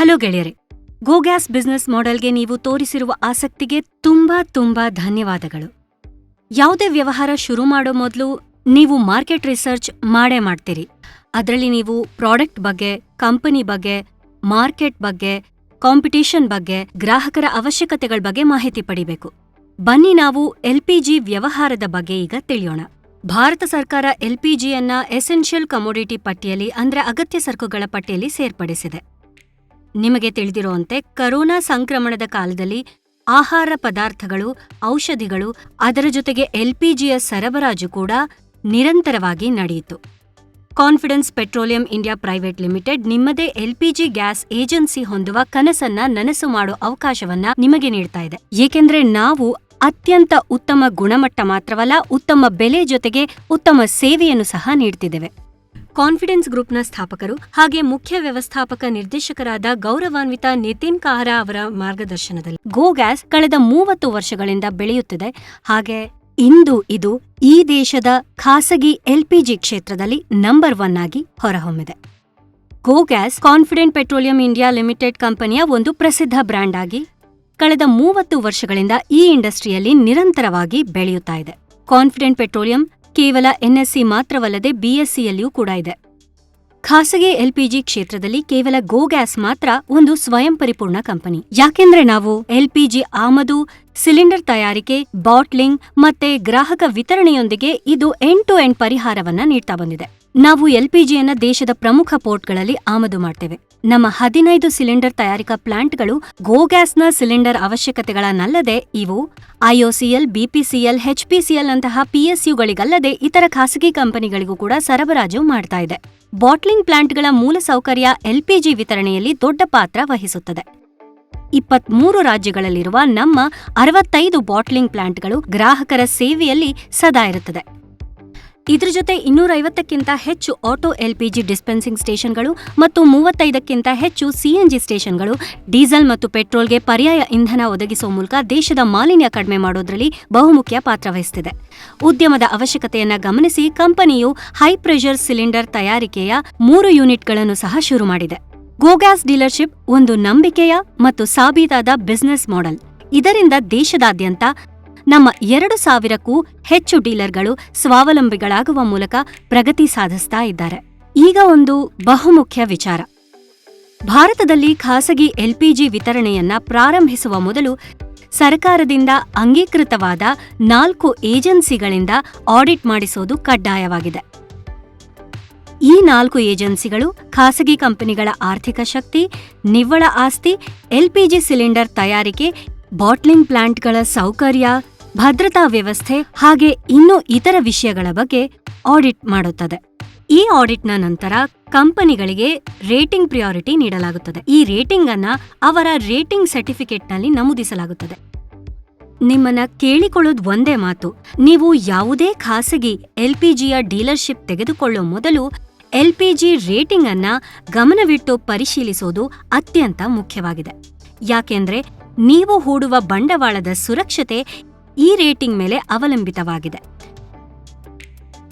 Hello ಗೆಳೆಯರೆ, ಗೋ gas business ಮಾಡೆಲ್ಗೆ ನೀವು ತೋರಿಸಿರುವ ಆಸಕ್ತಿಗೆ ತುಂಬಾ ಧನ್ಯವಾದಗಳು. ಯಾವುದೇ ವ್ಯವಹಾರ ಶುರು ಮಾಡೋ ಮೊದಲು ನೀವು ಮಾರ್ಕೆಟ್ ರಿಸರ್ಚ್ ಮಾಡೇ ಮಾಡ್ತೀರಿ. ಅದರಲ್ಲಿ ನೀವು ಪ್ರಾಡಕ್ಟ್ ಬಗ್ಗೆ, ಕಂಪನಿ ಬಗ್ಗೆ, ಮಾರ್ಕೆಟ್ ಬಗ್ಗೆ, ಕಾಂಪಿಟೇಷನ್ ಬಗ್ಗೆ, ಗ್ರಾಹಕರ ಅವಶ್ಯಕತೆಗಳ ಬಗ್ಗೆ ಮಾಹಿತಿ ಪಡಿಬೇಕು. ಬನ್ನಿ ನಾವು LPG ವ್ಯವಹಾರದ ಬಗ್ಗೆ ಈಗ ತಿಳಿಯೋಣ. ಭಾರತ ಸರ್ಕಾರ LPGಯನ್ನ ಎಸೆನ್ಷಿಯಲ್ ಕಮೋಡಿಟಿ ಪಟ್ಟಿಯಲ್ಲಿ ಅಂದ್ರೆ ಅಗತ್ಯ ಸರಕುಗಳ ಪಟ್ಟಿಯಲ್ಲಿ ಸೇರ್ಪಡಿಸಿದೆ. ನಿಮಗೆ ತಿಳಿದಿರುವಂತೆ ಕರೋನಾ ಸಂಕ್ರಮಣದ ಕಾಲದಲ್ಲಿ ಆಹಾರ ಪದಾರ್ಥಗಳು, ಔಷಧಿಗಳು, ಅದರ ಜೊತೆಗೆ LPGಯ ಸರಬರಾಜು ಕೂಡ ನಿರಂತರವಾಗಿ ನಡೆಯಿತು. Confidence petroleum India private limited ನಿಮ್ಮದೇ LPG ಗ್ಯಾಸ್ ಏಜೆನ್ಸಿ ಹೊಂದುವ ಕನಸನ್ನ ನನಸು ಮಾಡೋ ಅವಕಾಶವನ್ನ ನಿಮಗೆ ನೀಡ್ತಾ ಇದೆ. ಏಕೆಂದ್ರೆ ನಾವು ಅತ್ಯಂತ ಉತ್ತಮ ಗುಣಮಟ್ಟ ಮಾತ್ರವಲ್ಲ, ಉತ್ತಮ ಬೆಲೆ ಜೊತೆಗೆ ಉತ್ತಮ ಸೇವೆಯನ್ನು ಸಹ ನೀಡ್ತಿದ್ದೇವೆ. ಕಾನ್ಫಿಡೆನ್ಸ್ ಗ್ರೂಪ್ನ ಸ್ಥಾಪಕರು ಹಾಗೆ ಮುಖ್ಯ ವ್ಯವಸ್ಥಾಪಕ ನಿರ್ದೇಶಕರಾದ ಗೌರವಾನ್ವಿತ ನಿತಿನ್ ಕಾಹ್ರಾ ಅವರ ಮಾರ್ಗದರ್ಶನದಲ್ಲಿ ಗೋ ಗ್ಯಾಸ್ ಕಳೆದ 30 ವರ್ಷಗಳಿಂದ ಬೆಳೆಯುತ್ತಿದೆ. ಹಾಗೆ ಇಂದು ಇದು ಈ ದೇಶದ ಖಾಸಗಿ LPG ಕ್ಷೇತ್ರದಲ್ಲಿ ನಂಬರ್ 1 ಆಗಿ ಹೊರಹೊಮ್ಮಿದೆ. Go gas confident petroleum India limited ಕಂಪನಿಯ ಒಂದು ಪ್ರಸಿದ್ಧ ಬ್ರ್ಯಾಂಡ್ ಆಗಿ ಕಳೆದ 30 ವರ್ಷಗಳಿಂದ ಈ ಇಂಡಸ್ಟ್ರಿಯಲ್ಲಿ ನಿರಂತರವಾಗಿ ಬೆಳೆಯುತ್ತಾ ಇದೆ. ಕಾನ್ಫಿಡೆಂಟ್ ಪೆಟ್ರೋಲಿಯಂ ಕೇವಲ NSE ಮಾತ್ರವಲ್ಲದೆ BSEಯಲ್ಲಿಯೂ ಕೂಡ ಇದೆ. ಖಾಸಗಿ LPG ಕ್ಷೇತ್ರದಲ್ಲಿ ಕೇವಲ ಗೋ ಗ್ಯಾಸ್ ಮಾತ್ರ ಒಂದು ಸ್ವಯಂ ಪರಿಪೂರ್ಣ ಕಂಪನಿ. ಯಾಕೆಂದ್ರೆ ನಾವು LPG ಆಮದು, ಸಿಲಿಂಡರ್ ತಯಾರಿಕೆ, ಬಾಟ್ಲಿಂಗ್ ಮತ್ತೆ ಗ್ರಾಹಕ ವಿತರಣೆಯೊಂದಿಗೆ ಇದು ಎಂಡ್ ಟು ಎಂಡ್ ಪರಿಹಾರವನ್ನ ನೀಡ್ತಾ ಬಂದಿದೆ. ನಾವು LPGಯನ್ನ ದೇಶದ ಪ್ರಮುಖ ಪೋರ್ಟ್ಗಳಲ್ಲಿ ಆಮದು ಮಾಡ್ತೇವೆ. ನಮ್ಮ 15 ಸಿಲಿಂಡರ್ ತಯಾರಿಕಾ ಪ್ಲಾಂಟ್ಗಳು ಗೋ ಗ್ಯಾಸ್ನ ಸಿಲಿಂಡರ್ ಅವಶ್ಯಕತೆಗಳನ್ನಲ್ಲದೆ ಇವು IOCL, BPCL, HPCL ನಂತಹ PSUಗಳಿಗಲ್ಲದೆ ಇತರ ಖಾಸಗಿ ಕಂಪನಿಗಳಿಗೂ ಕೂಡ ಸರಬರಾಜು ಮಾಡ್ತಾ ಇದೆ. ಬಾಟ್ಲಿಂಗ್ ಪ್ಲಾಂಟ್ಗಳ ಮೂಲಸೌಕರ್ಯ LPG ವಿತರಣೆಯಲ್ಲಿ ದೊಡ್ಡ ಪಾತ್ರ ವಹಿಸುತ್ತದೆ. 23 ರಾಜ್ಯಗಳಲ್ಲಿರುವ ನಮ್ಮ 65 ಬಾಟ್ಲಿಂಗ್ ಪ್ಲಾಂಟ್ಗಳು ಗ್ರಾಹಕರ ಸೇವೆಯಲ್ಲಿ ಸದಾ ಇರುತ್ತದೆ. ಇದ್ರ ಜೊತೆ 250ಕ್ಕಿಂತ ಹೆಚ್ಚು ಆಟೋ LPG ಡಿಸ್ಪೆನ್ಸಿಂಗ್ ಸ್ಟೇಷನ್ಗಳು ಮತ್ತು 35ಕ್ಕಿಂತ ಹೆಚ್ಚು CNG ಸ್ಟೇಷನ್ಗಳು ಡೀಸೆಲ್ ಮತ್ತು ಪೆಟ್ರೋಲ್ಗೆ ಪರ್ಯಾಯ ಇಂಧನ ಒದಗಿಸುವ ಮೂಲಕ ದೇಶದ ಮಾಲಿನ್ಯ ಕಡಿಮೆ ಮಾಡೋದ್ರಲ್ಲಿ ಬಹುಮುಖ್ಯ ಪಾತ್ರ ವಹಿಸುತ್ತಿದೆ. ಉದ್ಯಮದ ಅವಶ್ಯಕತೆಯನ್ನ ಗಮನಿಸಿ ಕಂಪನಿಯು ಹೈ ಪ್ರೆಷರ್ ಸಿಲಿಂಡರ್ ತಯಾರಿಕೆಯ 3 ಯೂನಿಟ್ಗಳನ್ನು ಸಹ ಶುರು ಮಾಡಿದೆ. ಗೋ ಗ್ಯಾಸ್ ಡೀಲರ್ಶಿಪ್ ಒಂದು ನಂಬಿಕೆಯ ಮತ್ತು ಸಾಬೀತಾದ ಬಿಸಿನೆಸ್ ಮಾಡೆಲ್. ಇದರಿಂದ ದೇಶದಾದ್ಯಂತ ನಮ್ಮ 2,000ಕ್ಕೂ ಹೆಚ್ಚು ಡೀಲರ್ಗಳು ಸ್ವಾವಲಂಬಿಗಳಾಗುವ ಮೂಲಕ ಪ್ರಗತಿ ಸಾಧಿಸ್ತಾ ಇದ್ದಾರೆ. ಈಗ ಒಂದು ಬಹುಮುಖ್ಯ ವಿಚಾರ. ಭಾರತದಲ್ಲಿ ಖಾಸಗಿ LPG ವಿತರಣೆಯನ್ನ ಪ್ರಾರಂಭಿಸುವ ಮೊದಲು ಸರ್ಕಾರದಿಂದ ಅಂಗೀಕೃತವಾದ 4 ಏಜೆನ್ಸಿಗಳಿಂದ ಆಡಿಟ್ ಮಾಡಿಸೋದು ಕಡ್ಡಾಯವಾಗಿದೆ. ಈ 4 ಏಜೆನ್ಸಿಗಳು ಖಾಸಗಿ ಕಂಪನಿಗಳ ಆರ್ಥಿಕ ಶಕ್ತಿ, ನಿವ್ವಳ ಆಸ್ತಿ, LPG ಸಿಲಿಂಡರ್ ತಯಾರಿಕೆ, ಬಾಟ್ಲಿಂಗ್ ಪ್ಲಾಂಟ್ಗಳ ಸೌಕರ್ಯ, ಭದ್ರತಾ ವ್ಯವಸ್ಥೆ ಹಾಗೆ ಇನ್ನೂ ಇತರ ವಿಷಯಗಳ ಬಗ್ಗೆ ಆಡಿಟ್ ಮಾಡುತ್ತದೆ. ಈ ಆಡಿಟ್ನ ನಂತರ ಕಂಪನಿಗಳಿಗೆ ರೇಟಿಂಗ್ ಪ್ರಿಯಾರಿಟಿ ನೀಡಲಾಗುತ್ತದೆ. ಈ ರೇಟಿಂಗ್ ಅನ್ನ ಅವರ ರೇಟಿಂಗ್ ಸರ್ಟಿಫಿಕೇಟ್ನಲ್ಲಿ ನಮೂದಿಸಲಾಗುತ್ತದೆ. ನಿಮ್ಮನ್ನ ಕೇಳಿಕೊಳ್ಳೋದು ಒಂದೇ ಮಾತು, ನೀವು ಯಾವುದೇ ಖಾಸಗಿ LPGಯ ಡೀಲರ್ಶಿಪ್ ತೆಗೆದುಕೊಳ್ಳೋ ಮೊದಲು LPG ರೇಟಿಂಗ್ ಅನ್ನ ಗಮನವಿಟ್ಟು ಪರಿಶೀಲಿಸೋದು ಅತ್ಯಂತ ಮುಖ್ಯವಾಗಿದೆ. ಯಾಕೆಂದ್ರೆ ನೀವು ಹೂಡುವ ಬಂಡವಾಳದ ಸುರಕ್ಷತೆ ಈ ರೇಟಿಂಗ್ ಮೇಲೆ ಅವಲಂಬಿತವಾಗಿದೆ.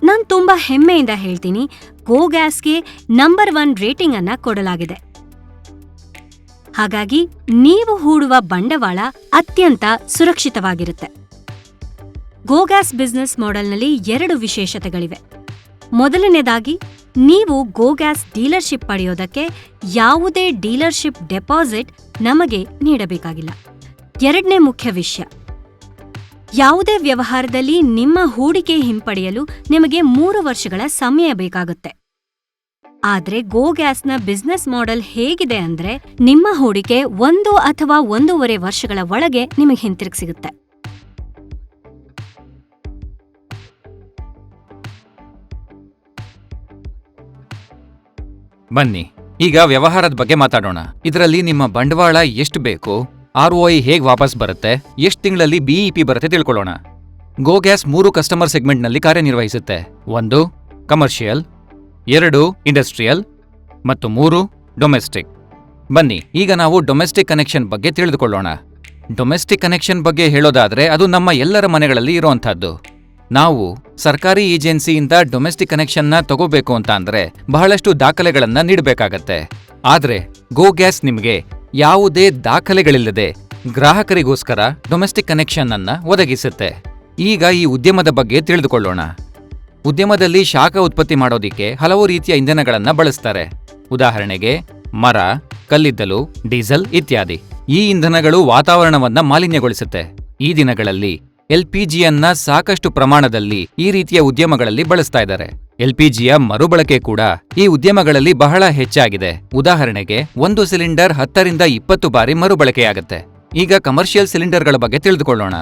ನಾನ್ ತುಂಬಾ ಹೆಮ್ಮೆಯಿಂದ ಹೇಳ್ತೀನಿ, ಗೋ ಗ್ಯಾಸ್ಗೆ ನಂಬರ್ 1 ರೇಟಿಂಗ್ ಅನ್ನ ಕೊಡಲಾಗಿದೆ. ಹಾಗಾಗಿ ನೀವು ಹೂಡುವ ಬಂಡವಾಳ ಅತ್ಯಂತ ಸುರಕ್ಷಿತವಾಗಿರುತ್ತೆ. ಗೋ ಗ್ಯಾಸ್ ಬಿಸ್ನೆಸ್ ಮಾಡೆಲ್ನಲ್ಲಿ 2 ವಿಶೇಷತೆಗಳಿವೆ. ಮೊದಲನೇದಾಗಿ, ನೀವು ಗೋ ಗ್ಯಾಸ್ ಡೀಲರ್ಶಿಪ್ ಪಡೆಯೋದಕ್ಕೆ ಯಾವುದೇ ಡೀಲರ್ಶಿಪ್ ಡೆಪಾಸಿಟ್ ನಮಗೆ ನೀಡಬೇಕಾಗಿಲ್ಲ. ಎರಡನೇ ಮುಖ್ಯ ವಿಷಯ, ಯಾವುದೇ ವ್ಯವಹಾರದಲ್ಲಿ ನಿಮ್ಮ ಹೂಡಿಕೆ ಹಿಂಪಡೆಯಲು ನಿಮಗೆ 3 ವರ್ಷಗಳ ಸಮಯ ಬೇಕಾಗುತ್ತೆ. ಆದ್ರೆ ಗೋ ಗ್ಯಾಸ್ನ ಬಿಸ್ನೆಸ್ ಮಾಡೆಲ್ ಹೇಗಿದೆ ಅಂದ್ರೆ ನಿಮ್ಮ ಹೂಡಿಕೆ 1 ಅಥವಾ 1.5 ವರ್ಷಗಳ ಒಳಗೆ ನಿಮಗೆ ಹಿಂತಿರುಗಿ ಸಿಗುತ್ತೆ. ಬನ್ನಿ ಈಗ ವ್ಯವಹಾರದ ಬಗ್ಗೆ ಮಾತಾಡೋಣ. ಇದರಲ್ಲಿ ನಿಮ್ಮ ಬಂಡವಾಳ ಎಷ್ಟು ಬೇಕು, ROI ಹೇಗೆ ವಾಪಸ್ ಬರುತ್ತೆ, ಎಷ್ಟು ತಿಂಗಳಲ್ಲಿ BEP ಬರುತ್ತೆ ತಿಳ್ಕೊಳ್ಳೋಣ. ಗೋ ಗ್ಯಾಸ್ 3 ಕಸ್ಟಮರ್ ಸೆಗ್ಮೆಂಟ್ನಲ್ಲಿ ಕಾರ್ಯನಿರ್ವಹಿಸುತ್ತೆ. 1 ಕಮರ್ಷಿಯಲ್, 2 ಇಂಡಸ್ಟ್ರಿಯಲ್ ಮತ್ತು 3 ಡೊಮೆಸ್ಟಿಕ್. ಬನ್ನಿ ಈಗ ನಾವು ಡೊಮೆಸ್ಟಿಕ್ ಕನೆಕ್ಷನ್ ಬಗ್ಗೆ ತಿಳಿದುಕೊಳ್ಳೋಣ. ಡೊಮೆಸ್ಟಿಕ್ ಕನೆಕ್ಷನ್ ಬಗ್ಗೆ ಹೇಳೋದಾದ್ರೆ ಅದು ನಮ್ಮ ಎಲ್ಲರ ಮನೆಗಳಲ್ಲಿ ಇರುವಂತಹದ್ದು. ನಾವು ಸರ್ಕಾರಿ ಏಜೆನ್ಸಿಯಿಂದ ಡೊಮೆಸ್ಟಿಕ್ ಕನೆಕ್ಷನ್ನ ತಗೋಬೇಕು ಅಂತ ಅಂದ್ರೆ ಬಹಳಷ್ಟು ದಾಖಲೆಗಳನ್ನ ನೀಡಬೇಕಾಗತ್ತೆ. ಆದ್ರೆ ಗೋ ಗ್ಯಾಸ್ ನಿಮಗೆ ಯಾವುದೇ ದಾಖಲೆಗಳಿಲ್ಲದೆ ಗ್ರಾಹಕರಿಗೋಸ್ಕರ ಡೊಮೆಸ್ಟಿಕ್ ಕನೆಕ್ಷನ್ ಅನ್ನ ಒದಗಿಸುತ್ತೆ. ಈಗ ಈ ಉದ್ಯಮದ ಬಗ್ಗೆ ತಿಳಿದುಕೊಳ್ಳೋಣ. ಉದ್ಯಮದಲ್ಲಿ ಶಾಖ ಉತ್ಪತ್ತಿ ಮಾಡೋದಿಕ್ಕೆ ಹಲವು ರೀತಿಯ ಇಂಧನಗಳನ್ನ ಬಳಸ್ತಾರೆ. ಉದಾಹರಣೆಗೆ ಮರ, ಕಲ್ಲಿದ್ದಲು, ಡೀಸೆಲ್ ಇತ್ಯಾದಿ. ಈ ಇಂಧನಗಳು ವಾತಾವರಣವನ್ನ ಮಾಲಿನ್ಯಗೊಳಿಸುತ್ತೆ. ಈ ದಿನಗಳಲ್ಲಿ ಎಲ್ಪಿಜಿಯನ್ನ ಸಾಕಷ್ಟು ಪ್ರಮಾಣದಲ್ಲಿ ಈ ರೀತಿಯ ಉದ್ಯಮಗಳಲ್ಲಿ ಬಳಸ್ತಾ ಇದ್ದಾರೆ. ಎಲ್ಪಿಜಿಯ ಮರುಬಳಕೆ ಕೂಡ ಈ ಉದ್ಯಮಗಳಲ್ಲಿ ಬಹಳ ಹೆಚ್ಚಾಗಿದೆ. ಉದಾಹರಣೆಗೆ ಒಂದು ಸಿಲಿಂಡರ್ 10ರಿಂದ 20 ಬಾರಿ ಮರುಬಳಕೆಯಾಗುತ್ತೆ. ಈಗ ಕಮರ್ಷಿಯಲ್ ಸಿಲಿಂಡರ್ಗಳ ಬಗ್ಗೆ ತಿಳಿದುಕೊಳ್ಳೋಣ.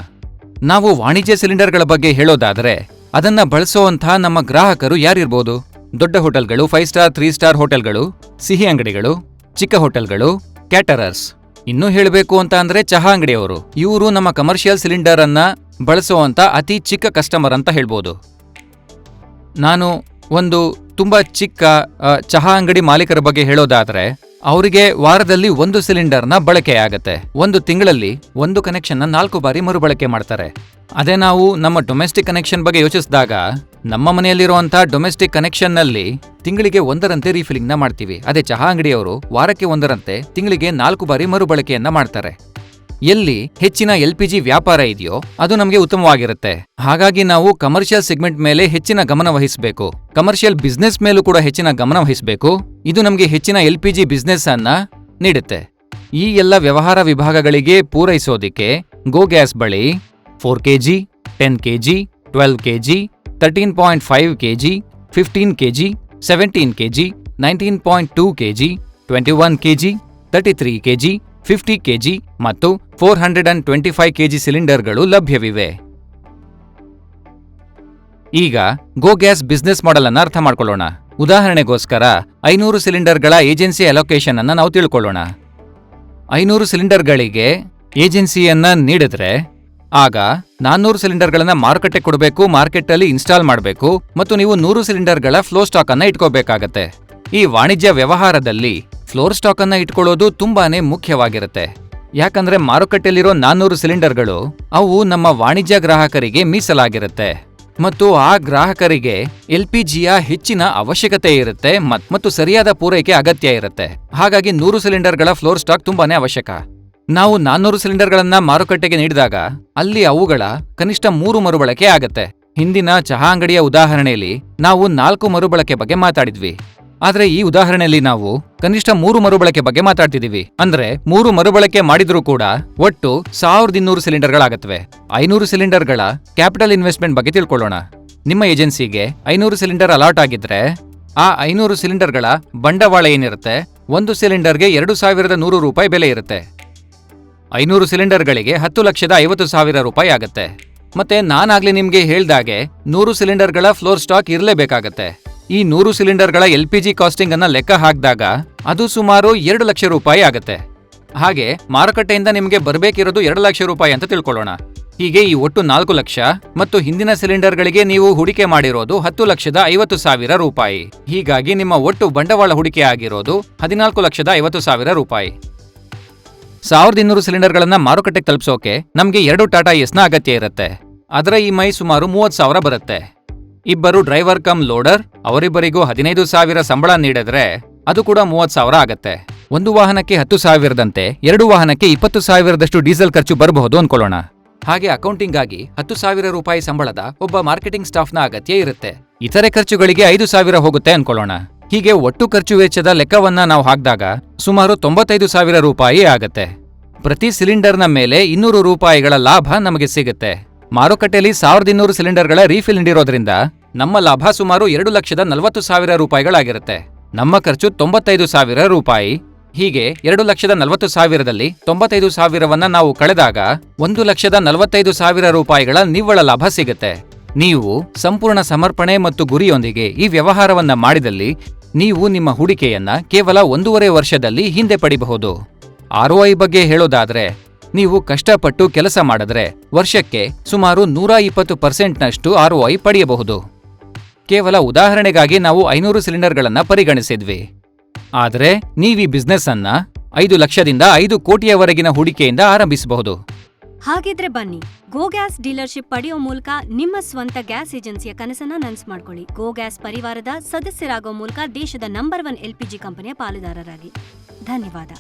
ನಾವು ವಾಣಿಜ್ಯ ಸಿಲಿಂಡರ್ಗಳ ಬಗ್ಗೆ ಹೇಳೋದಾದ್ರೆ ಅದನ್ನ ಬಳಸುವಂತಹ ನಮ್ಮ ಗ್ರಾಹಕರು ಯಾರಿರ್ಬೋದು? ದೊಡ್ಡ ಹೋಟೆಲ್ಗಳು, 5 ಸ್ಟಾರ್ 3 ಸ್ಟಾರ್ ಹೋಟೆಲ್ಗಳು, ಸಿಹಿ ಅಂಗಡಿಗಳು, ಚಿಕ್ಕ ಹೋಟೆಲ್ಗಳು, ಕ್ಯಾಟರರ್ಸ್. ಇನ್ನೂ ಹೇಳಬೇಕು ಅಂತ ಅಂದ್ರೆ ಚಹಾ ಅಂಗಡಿಯವರು. ಇವರು ನಮ್ಮ ಕಮರ್ಷಿಯಲ್ ಸಿಲಿಂಡರ್ ಅನ್ನ ಬಳಸುವಂತ ಅತಿ ಚಿಕ್ಕ ಕಸ್ಟಮರ್ ಅಂತ ಹೇಳ್ಬೋದು. ನಾನು ಒಂದು ತುಂಬಾ ಚಿಕ್ಕ ಚಹಾ ಅಂಗಡಿ ಮಾಲೀಕರ ಬಗ್ಗೆ ಹೇಳೋದಾದ್ರೆ ಅವರಿಗೆ ವಾರದಲ್ಲಿ 1 ಸಿಲಿಂಡರ್ನ ಬಳಕೆಯಾಗತ್ತೆ. 1 ತಿಂಗಳಲ್ಲಿ 1 ಕನೆಕ್ಷನ್ನ 4 ಬಾರಿ ಮರುಬಳಕೆ ಮಾಡ್ತಾರೆ. ಅದೇ ನಾವು ನಮ್ಮ ಡೊಮೆಸ್ಟಿಕ್ ಕನೆಕ್ಷನ್ ಬಗ್ಗೆ ಯೋಚಿಸಿದಾಗ ನಮ್ಮ ಮನೆಯಲ್ಲಿರುವಂತಹ ಡೊಮೆಸ್ಟಿಕ್ ಕನೆಕ್ಷನ್ನಲ್ಲಿ ತಿಂಗಳಿಗೆ 1ರಂತೆ ರೀಫಿಲಿಂಗ್ನ ಮಾಡ್ತೀವಿ. ಅದೇ ಚಹಾ ಅಂಗಡಿಯವರು ವಾರಕ್ಕೆ 1ರಂತೆ ತಿಂಗಳಿಗೆ 4 ಬಾರಿ ಮರುಬಳಕೆಯನ್ನ ಮಾಡ್ತಾರೆ. ಎಲ್ಲಿ ಹೆಚ್ಚಿನ ಎಲ್ಪಿಜಿ ವ್ಯಾಪಾರ ಇದೆಯೋ ಅದು ನಮಗೆ ಉತ್ತಮವಾಗಿರುತ್ತೆ. ಹಾಗಾಗಿ ನಾವು ಕಮರ್ಷಿಯಲ್ ಸೆಗ್ಮೆಂಟ್ ಮೇಲೆ ಹೆಚ್ಚಿನ ಗಮನ ವಹಿಸಬೇಕು. ಕಮರ್ಷಿಯಲ್ ಬಿಸ್ನೆಸ್ ಮೇಲೂ ಕೂಡ ಹೆಚ್ಚಿನ ಗಮನ ವಹಿಸಬೇಕು. ಇದು ನಮಗೆ ಹೆಚ್ಚಿನ ಎಲ್ಪಿಜಿ ಬಿಸ್ನೆಸ್ ಅನ್ನ ನೀಡುತ್ತೆ. ಈ ಎಲ್ಲ ವ್ಯವಹಾರ ವಿಭಾಗಗಳಿಗೆ ಪೂರೈಸೋದಿಕ್ಕೆ ಗೋ ಗ್ಯಾಸ್ ಬಳಿ 4 KG, 10 KG, 12 KG, 13.5 KG, 15 KG, 17 KG, 19.2 KG, 21 KG, 33 KG, 50 KG ಮತ್ತು 425 ಕೆಜಿ ಸಿಲಿಂಡರ್ಗಳು ಲಭ್ಯವಿವೆ. ಈಗ ಗೋ ಗ್ಯಾಸ್ ಬಿಸ್ನೆಸ್ ಮಾಡೆಲ್ ಅನ್ನ ಅರ್ಥ ಮಾಡ್ಕೊಳ್ಳೋಣ. ಉದಾಹರಣೆಗೋಸ್ಕರ 500 ಸಿಲಿಂಡರ್ಗಳ ಏಜೆನ್ಸಿ ಅಲೋಕೇಶನ್ ಅನ್ನ ನಾವು ತಿಳ್ಕೊಳ್ಳೋಣ. 500 ಸಿಲಿಂಡರ್ಗಳಿಗೆ ಏಜೆನ್ಸಿಯನ್ನ ನೀಡಿದ್ರೆ ಆಗ 400 ಸಿಲಿಂಡರ್ಗಳನ್ನ ಮಾರುಕಟ್ಟೆ ಕೊಡಬೇಕು, ಮಾರ್ಕೆಟ್ ಅಲ್ಲಿ ಇನ್ಸ್ಟಾಲ್ ಮಾಡಬೇಕು ಮತ್ತು ನೀವು 100 ಸಿಲಿಂಡರ್ಗಳ ಫ್ಲೋ ಸ್ಟಾಕ್ ಅನ್ನ ಇಟ್ಕೋಬೇಕಾಗತ್ತೆ. ಈ ವಾಣಿಜ್ಯ ವ್ಯವಹಾರದಲ್ಲಿ ಫ್ಲೋರ್ ಸ್ಟಾಕ್ ಅನ್ನ ಇಟ್ಕೊಳ್ಳೋದು ತುಂಬಾನೇ ಮುಖ್ಯವಾಗಿರುತ್ತೆ. ಯಾಕಂದ್ರೆ ಮಾರುಕಟ್ಟೆಯಲ್ಲಿರೋ 400 ಸಿಲಿಂಡರ್ಗಳು ಅವು ನಮ್ಮ ವಾಣಿಜ್ಯ ಗ್ರಾಹಕರಿಗೆ ಮೀಸಲಾಗಿರುತ್ತೆ ಮತ್ತು ಆ ಗ್ರಾಹಕರಿಗೆ ಎಲ್ಪಿಜಿಯ ಹೆಚ್ಚಿನ ಅವಶ್ಯಕತೆ ಇರುತ್ತೆ ಮತ್ತು ಸರಿಯಾದ ಪೂರೈಕೆ ಅಗತ್ಯ ಇರುತ್ತೆ. ಹಾಗಾಗಿ 100 ಸಿಲಿಂಡರ್ಗಳ ಫ್ಲೋರ್ ಸ್ಟಾಕ್ ತುಂಬಾನೇ ಅವಶ್ಯಕ. ನಾವು 400 ಸಿಲಿಂಡರ್ಗಳನ್ನ ಮಾರುಕಟ್ಟೆಗೆ ನೀಡಿದಾಗ ಅಲ್ಲಿ ಅವುಗಳ ಕನಿಷ್ಠ 3 ಮರುಬಳಕೆ ಆಗತ್ತೆ. ಹಿಂದಿನ ಚಹಾ ಅಂಗಡಿಯ ಉದಾಹರಣೆಯಲ್ಲಿ ನಾವು 4 ಮರುಬಳಕೆ ಬಗ್ಗೆ ಮಾತಾಡಿದ್ವಿ. ಆದ್ರೆ ಈ ಉದಾಹರಣೆಯಲ್ಲಿ ನಾವು ಕನಿಷ್ಠ 3 ಮರುಬಳಕೆ ಬಗ್ಗೆ ಮಾತಾಡ್ತಿದೀವಿ. ಅಂದ್ರೆ 3 ಮರುಬಳಕೆ ಮಾಡಿದ್ರೂ ಕೂಡ ಒಟ್ಟು 1200 ಸಿಲಿಂಡರ್ಗಳಾಗತ್ವೆ. 500 ಸಿಲಿಂಡರ್ಗಳ ಕ್ಯಾಪಿಟಲ್ ಇನ್ವೆಸ್ಟ್ಮೆಂಟ್ ಬಗ್ಗೆ ತಿಳ್ಕೊಳ್ಳೋಣ. ನಿಮ್ಮ ಏಜೆನ್ಸಿಗೆ 500 ಸಿಲಿಂಡರ್ ಅಲಾಟ್ ಆಗಿದ್ರೆ ಆ 500 ಸಿಲಿಂಡರ್ಗಳ ಬಂಡವಾಳ ಏನಿರುತ್ತೆ? 1 ಸಿಲಿಂಡರ್ಗೆ 2100 ರೂಪಾಯಿ ಬೆಲೆ ಇರುತ್ತೆ. 500 ಸಿಲಿಂಡರ್ಗಳಿಗೆ 10,50,000 ರೂಪಾಯಿ ಆಗತ್ತೆ. ಮತ್ತೆ ನಾನಾಗ್ಲೇ ನಿಮ್ಗೆ ಹೇಳ್ದಾಗೆ 100 ಸಿಲಿಂಡರ್ಗಳ ಫ್ಲೋರ್ ಸ್ಟಾಕ್ ಇರಲೇಬೇಕಾಗತ್ತೆ. ಈ 100 ಸಿಲಿಂಡರ್ಗಳ ಎಲ್ಪಿಜಿ ಕಾಸ್ಟಿಂಗ್ ಅನ್ನ ಲೆಕ್ಕ ಹಾಕಿದಾಗ ಅದು ಸುಮಾರು 2 ಲಕ್ಷ ರೂಪಾಯಿ ಆಗತ್ತೆ. ಹಾಗೆ ಮಾರುಕಟ್ಟೆಯಿಂದ ನಿಮಗೆ ಬರಬೇಕಿರೋದು 2 ಲಕ್ಷ ರೂಪಾಯಿ ಅಂತ ತಿಳ್ಕೊಳ್ಳೋಣ. ಹೀಗೆ ಈ ಒಟ್ಟು 4 ಲಕ್ಷ ಮತ್ತು ಹಿಂದಿನ ಸಿಲಿಂಡರ್ಗಳಿಗೆ ನೀವು ಹೂಡಿಕೆ ಮಾಡಿರೋದು 10,50,000 ರೂಪಾಯಿ. ಹೀಗಾಗಿ ನಿಮ್ಮ ಒಟ್ಟು ಬಂಡವಾಳ ಹೂಡಿಕೆ ಆಗಿರೋದು 14,50,000 ರೂಪಾಯಿ. 1200 ಸಿಲಿಂಡರ್ಗಳನ್ನ ಮಾರುಕಟ್ಟೆಗೆ ತಲುಪಿಸೋಕೆ ನಮಗೆ 2 ಟಾಟಾ ಎಸ್ನ ಅಗತ್ಯ ಇರುತ್ತೆ. ಅದರ ಇಎಂಐ ಸುಮಾರು 30,000 ಬರುತ್ತೆ. 2 ಡ್ರೈವರ್ ಕಮ್ ಲೋಡರ್, ಅವರಿಬ್ಬರಿಗೂ 15,000 ಸಂಬಳ ನೀಡಿದ್ರೆ ಅದು ಕೂಡ 30,000 ಆಗತ್ತೆ. ಒಂದು ವಾಹನಕ್ಕೆ 10,000ದಂತೆ 2 ವಾಹನಕ್ಕೆ 20,000ದಷ್ಟು ಡೀಸೆಲ್ ಖರ್ಚು ಬರಬಹುದು ಅನ್ಕೊಳ್ಳೋಣ. ಹಾಗೆ ಅಕೌಂಟಿಂಗ್ ಆಗಿ 10,000 ರೂಪಾಯಿ ಸಂಬಳದ ಒಬ್ಬ ಮಾರ್ಕೆಟಿಂಗ್ ಸ್ಟಾಫ್ನ ಅಗತ್ಯ ಇರುತ್ತೆ. ಇತರೆ ಖರ್ಚುಗಳಿಗೆ 5,000 ಹೋಗುತ್ತೆ ಅನ್ಕೊಳ್ಳೋಣ. ಹೀಗೆ ಒಟ್ಟು ಖರ್ಚು ವೆಚ್ಚದ ಲೆಕ್ಕವನ್ನ ನಾವು ಹಾಕಿದಾಗ ಸುಮಾರು 95,000 ರೂಪಾಯಿ ಆಗತ್ತೆ. ಪ್ರತಿ ಸಿಲಿಂಡರ್ನ ಮೇಲೆ 200 ರೂಪಾಯಿಗಳ ಲಾಭ ನಮಗೆ ಸಿಗುತ್ತೆ. ಮಾರುಕಟ್ಟೆಯಲ್ಲಿ 1200 ಸಿಲಿಂಡರ್ಗಳ ರೀಫಿಲ್ ನೀಡಿರೋದ್ರಿಂದ ನಮ್ಮ ಲಾಭ ಸುಮಾರು 2,40,000 ರೂಪಾಯಿಗಳಾಗಿರುತ್ತೆ. ನಮ್ಮ ಖರ್ಚು 95,000 ರೂಪಾಯಿ. ಹೀಗೆ 2,40,000ದಲ್ಲಿ 95,000ವನ್ನ ನಾವು ಕಳೆದಾಗ 1,45,000 ರೂಪಾಯಿಗಳ ನಿವ್ವಳ ಲಾಭ ಸಿಗುತ್ತೆ. ನೀವು ಸಂಪೂರ್ಣ ಸಮರ್ಪಣೆ ಮತ್ತು ಗುರಿಯೊಂದಿಗೆ ಈ ವ್ಯವಹಾರವನ್ನ ಮಾಡಿದಲ್ಲಿ ನೀವು ನಿಮ್ಮ ಹೂಡಿಕೆಯನ್ನ ಕೇವಲ 1.5 ವರ್ಷದಲ್ಲಿ ಹಿಂದೆ ಪಡಿಬಹುದು. ROI ಬಗ್ಗೆ ಹೇಳೋದಾದ್ರೆ ನೀವು ಕಷ್ಟಪಟ್ಟು ಕೆಲಸ ಮಾಡಿದ್ರೆ ವರ್ಷಕ್ಕೆ ಸುಮಾರು 120%ನಷ್ಟು ROI ಪಡೆಯಬಹುದು. ಕೇವಲ ಉದಾಹರಣೆಗಾಗಿ ನಾವು 500 ಸಿಲಿಂಡರ್ಗಳನ್ನ ಪರಿಗಣಿಸಿದ್ವಿ. ಆದರೆ ನೀವೀ ಬಿಸ್ನೆಸ್ ಅನ್ನ 5 ಲಕ್ಷದಿಂದ 5 ಕೋಟಿಯವರೆಗಿನ ಹೂಡಿಕೆಯಿಂದ ಆರಂಭಿಸಬಹುದು. ಹಾಗಿದ್ರೆ ಬನ್ನಿ, ಗೋ ಗ್ಯಾಸ್ ಡೀಲರ್ಶಿಪ್ ಪಡೆಯೋ ಮೂಲಕ ನಿಮ್ಮ ಸ್ವಂತ ಗ್ಯಾಸ್ ಏಜೆನ್ಸಿಯ ಕನಸನ್ನ ನನಸು ಮಾಡ್ಕೊಳ್ಳಿ. ಗೋ ಗ್ಯಾಸ್ ಪರಿವಾರದ ಸದಸ್ಯರಾಗೋ ಮೂಲಕ ದೇಶದ ನಂಬರ್ 1 LPG ಕಂಪನಿಯ ಪಾಲುದಾರರಾಗಿ. ಧನ್ಯವಾದ.